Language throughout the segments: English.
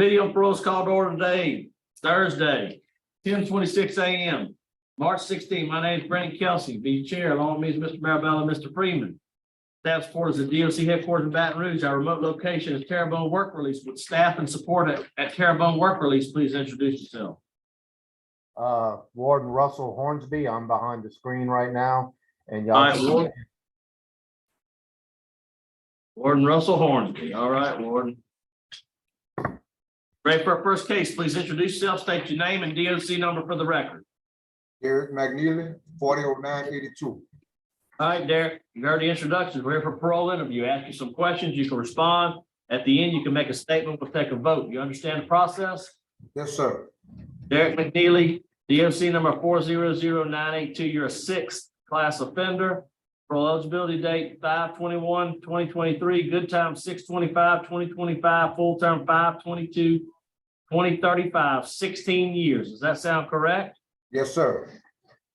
Committee on Parole is called to order today, Thursday, 10:26 a.m., March 16. My name is Brandon Kelsey, be chair. Along with me is Mr. Marabella and Mr. Freeman. Staff support is at DOC headquarters in Baton Rouge. Our remote location is Terrebonne Work Release. With staff and support at Terrebonne Work Release, please introduce yourself. Warden Russell Hornsby. I'm behind the screen right now, and All y'all. right, Warden Russell Hornsby. All right, Warden. Ready for our first case? Please introduce yourself, state your name and DOC number for the record. Derrick McKneely, 400982. All right, Derrick, you heard the introductions. We're here for parole interview. Ask you some questions. You can respond. At the end, you can make a statement. We'll take a vote. You understand the process? Yes, sir. Derrick McKneely, DOC number 400982. You're a sixth class offender. Parole eligibility date 5/21/2023. Good time 6/25/2025. Full term 5/22/2035. 16 years. Does that sound correct? Yes, sir.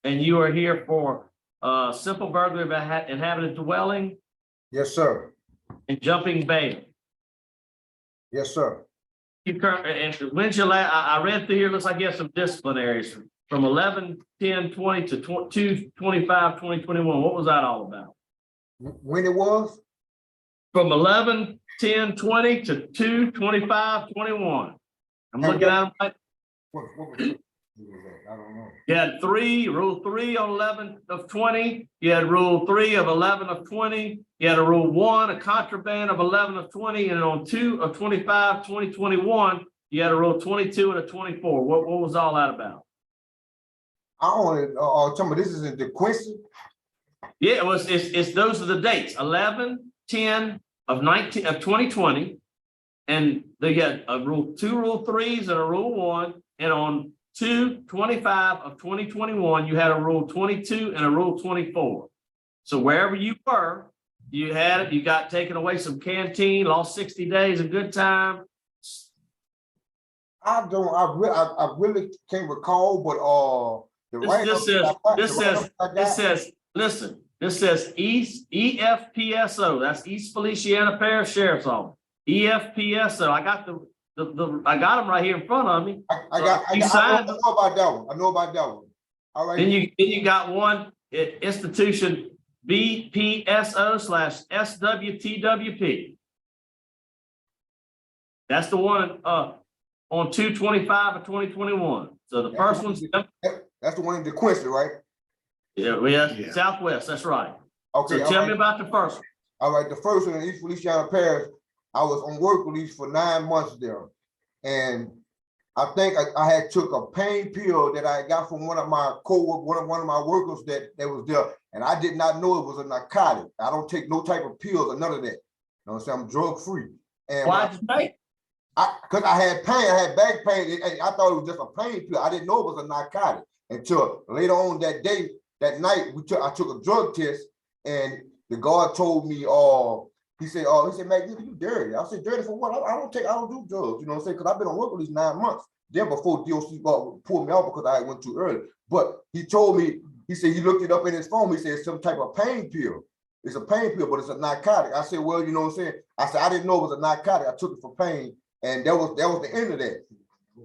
And you are here for simple burglary of an inhabited dwelling Yes, sir. and jumping bail. Yes, sir. You and when's your last? I read through here. Looks like you have some disciplinaries from 11/10/20 to 2/25/2021. What was that all about? When it was? From 11/10/20 to 2/25/21. I'm looking at them. What was it? I don't know. You had rule 3 on 11/20. You had rule 3 of 11/20. You had a rule 1, a contraband of 11/20, and on 2/25/2021, you had a rule 22 and a 24. What was all that about? I only tell me this is in DeQuincy. Yeah, it's those are the dates, 11/10 of 2020, and they had a two rule 3s and a rule 1, and on 2/25/2021, you had a rule 22 and a rule 24. So wherever you were, you had it. You got taken away some canteen, lost 60 days of good time. I really can't recall, but This says East EFPSO. That's East Feliciana Parish Sheriff's Office. EFPSO. I got I got them right here in front of me. I know about that one. I know about that one. All right. Then you got one institution BPSO/SWTWP. That's the one on 2/25/2021. So the first one's that's the one in DeQuincy, right? Yeah, Southwest. That's right. Okay. So tell me about the first one. All right, the first one in East Feliciana Parish, I was on work release for 9 months there. And I think I had took a pain pill that I got from one of my one of my workers that was there. And I did not know it was a narcotic. I don't take no type of pills or none of that. You know what I'm saying? I'm drug free. And why did you take? Because I had pain, I had back pain. I thought it was just a pain pill. I didn't know it was a narcotic until later on that day, that night, I took a drug test, and the guard told me, he said, "Man, you dirty." I said, "Dirty for what? I don't do drugs." You know what I'm saying? Because I've been on work for these 9 months. Then before DOC pulled me out because I went too early. But he told me, he said he looked it up in his phone. He said it's some type of pain pill. It's a pain pill, but it's a narcotic. I said, well, you know what I'm saying? I said I didn't know it was a narcotic. I took it for pain, and that was the end of that.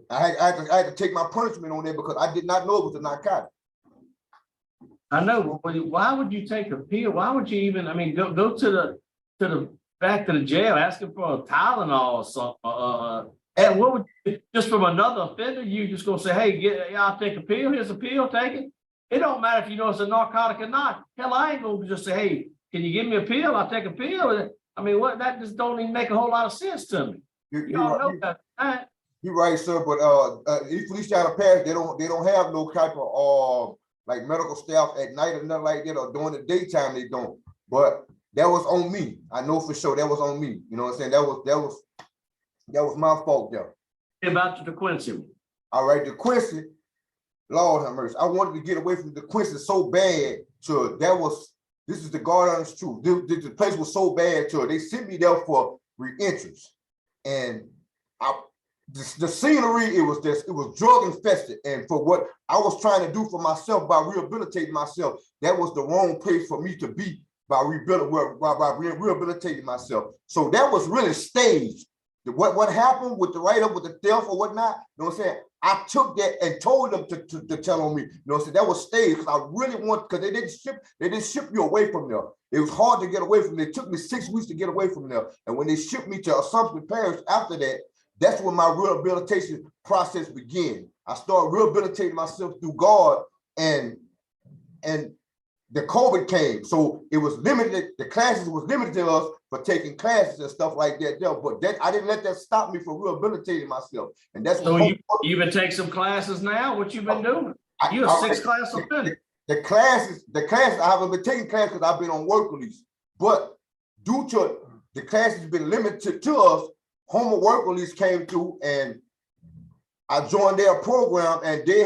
I had to take my punishment on there because I did not know it was a narcotic. I know, but why would you take a pill? Why would you even? I mean, go to the back to the jail asking for a Tylenol or something. And what would just from another offender? You just gonna say, "Hey, I'll take a pill. Here's a pill. Take it." It don't matter if you know it's a narcotic or not. Hell, I ain't gonna just say, "Hey, can you give me a pill? I'll take a pill." I mean, what? That just don't even make a whole lot of sense to me. You all know that. You're right, sir. But East Feliciana Parish, they don't have no type of like medical staff at night or nothing like that, or during the daytime they don't. But that was on me. I know for sure that was on me. You know what I'm saying? That was my fault there. About the DeQuincy. All right, DeQuincy, Lord have mercy. I wanted to get away from DeQuincy so bad to this is the God honest truth. The place was so bad to they sent me there for re-entrance. And the scenery, it was drug infested, and for what I was trying to do for myself by rehabilitating myself, that was the wrong place for me to be by rehabilitating myself. So that was really staged. what happened with the write-up with the theft or whatnot, you know what I'm saying? I took that and told them to tell on me. You know what I'm saying? That was staged because I really want, because they didn't ship you away from there. It was hard to get away from there. It took me 6 weeks to get away from there. And when they shipped me to Assumption Parish after that, that's when my rehabilitation process began. I started rehabilitating myself through God, and the COVID came. So it was limited, the classes was limited to us for taking classes and stuff like that there. But that I didn't let that stop me from rehabilitating myself. And that's so you even take some classes now. What you been doing? You're a 6-class offender. The classes, I haven't been taking classes because I've been on work release. But due to the classes been limited to us, home work release came through, and I joined their program, and they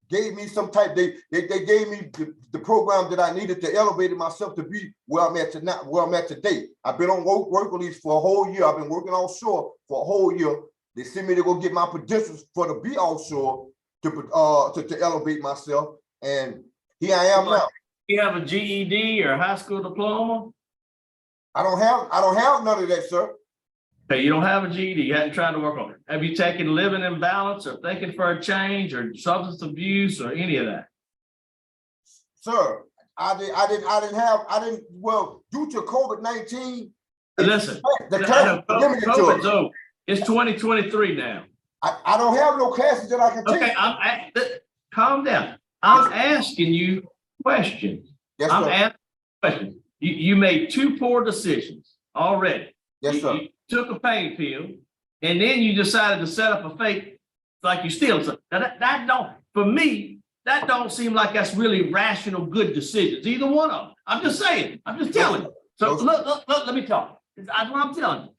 gave me some type, they gave me the program that I needed to elevate myself to be where I'm at tonight, where I'm at today. I've been on work release for a whole year. I've been working offshore for a whole year. They sent me to go get my credentials for to be offshore to elevate myself. And here I am now. You have a GED or a high school diploma? I don't have none of that, sir. Okay, you don't have a GED. You hadn't tried to work on it. Have you taken living in balance or thinking for a change or substance abuse or any of that? Sir, well, due to COVID-19. Listen, the class COVID's over. It's 2023 now. I don't have no classes that I can take. Okay, calm down. I'm asking you questions. Yes, I'm sir. asking questions. You made 2 poor decisions already. Yes, sir. You took a pain pill, and then you decided to set up a fake, like you stealing something. Now that don't, for me, that don't seem like that's really rational, good decisions. Either one of them. I'm just saying. I'm just telling you. So look, let me talk. That's what I'm telling you.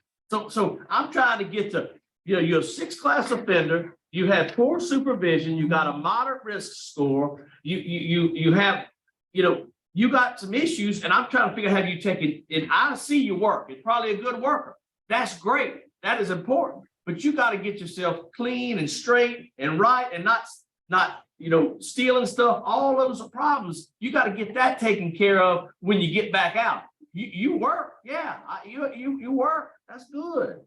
So I'm trying to get to, you're a 6-class offender. You have poor supervision. You got a moderate risk score. You have, you got some issues, and I'm trying to figure out how you take it. And I see your work. It's probably a good worker. That's great. That is important. But you got to get yourself clean and straight and right, and not stealing stuff. All those are problems. You got to get that taken care of when you get back out. You work, yeah. You work. That's good.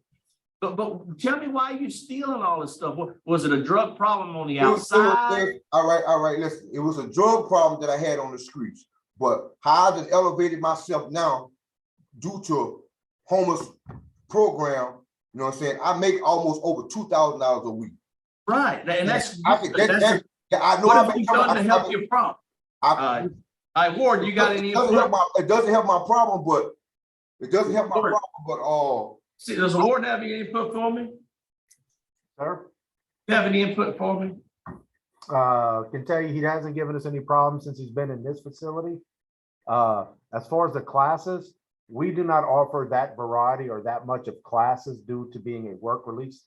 But tell me why you stealing all this stuff. Was it a drug problem on the outside? All right. Listen, it was a drug problem that I had on the streets. But how I just elevated myself now due to homeless program, you know what I'm saying? I make almost over $2,000 a week. Right, and that's I know. What have you done to help your problem? All right, Ward, you got any? It doesn't help my problem, but See, does Ward have any input for me? Sir? You have any input for me? Can tell you he hasn't given us any problems since he's been in this facility. As far as the classes, we do not offer that variety or that much of classes due to being a work release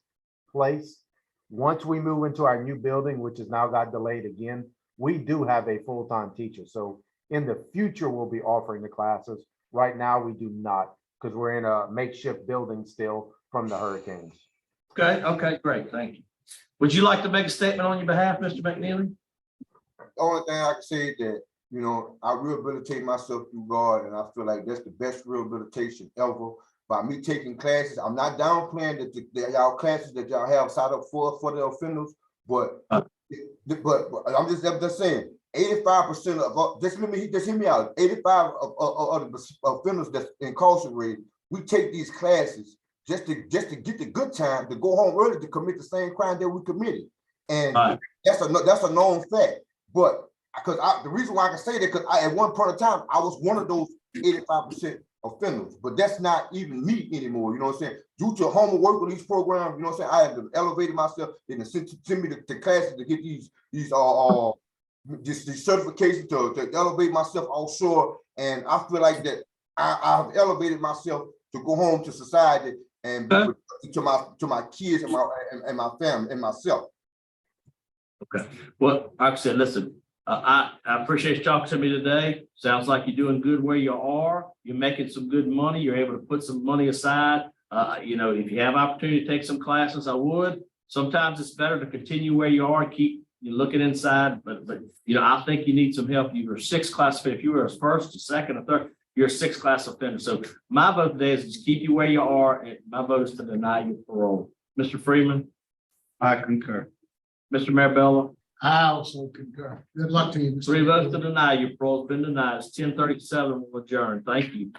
place. Once we move into our new building, which has now got delayed again, we do have a full-time teacher. So in the future, we'll be offering the classes. Right now, we do not, because we're in a makeshift building still from the hurricanes. Okay, great, thank you. Would you like to make a statement on your behalf, Mr. McKneely? The only thing I can say is that, I rehabilitate myself through God, and I feel like that's the best rehabilitation ever. By me taking classes, I'm not downplaying y'all classes that y'all have signed up for the offenders, but I'm just saying, 85% of just hear me out. 85 of the offenders that's incarcerated, we take these classes just to get the good time to go home early to commit the same crime that we committed, and that's a known fact. But because the reason why I can say that, because at one point in time I was one of those 85% offenders, but that's not even me anymore. You know what I'm saying? Due to home work release program, you know what I'm saying, I have elevated myself and send me to classes to get these certifications to elevate myself offshore. And I feel like that I've elevated myself to go home to society and be to my kids and my family and myself. Okay. Well, like I said, listen, I appreciate you talking to me today. Sounds like you're doing good where you are. You're making some good money. You're able to put some money aside. If you have opportunity to take some classes, I would. Sometimes it's better to continue where you are and keep looking inside. But I think you need some help. You were 6 class. If you were a first, a second, a third, you're a sixth class offender. So my vote today is just keep you where you are, and my vote is to deny you parole. Mr. Freeman, I concur. Mr. Marabella, I also concur. Good luck to you. Mr. 3 votes to deny you parole has been denied. It's 10:37. We'll adjourn. Thank you.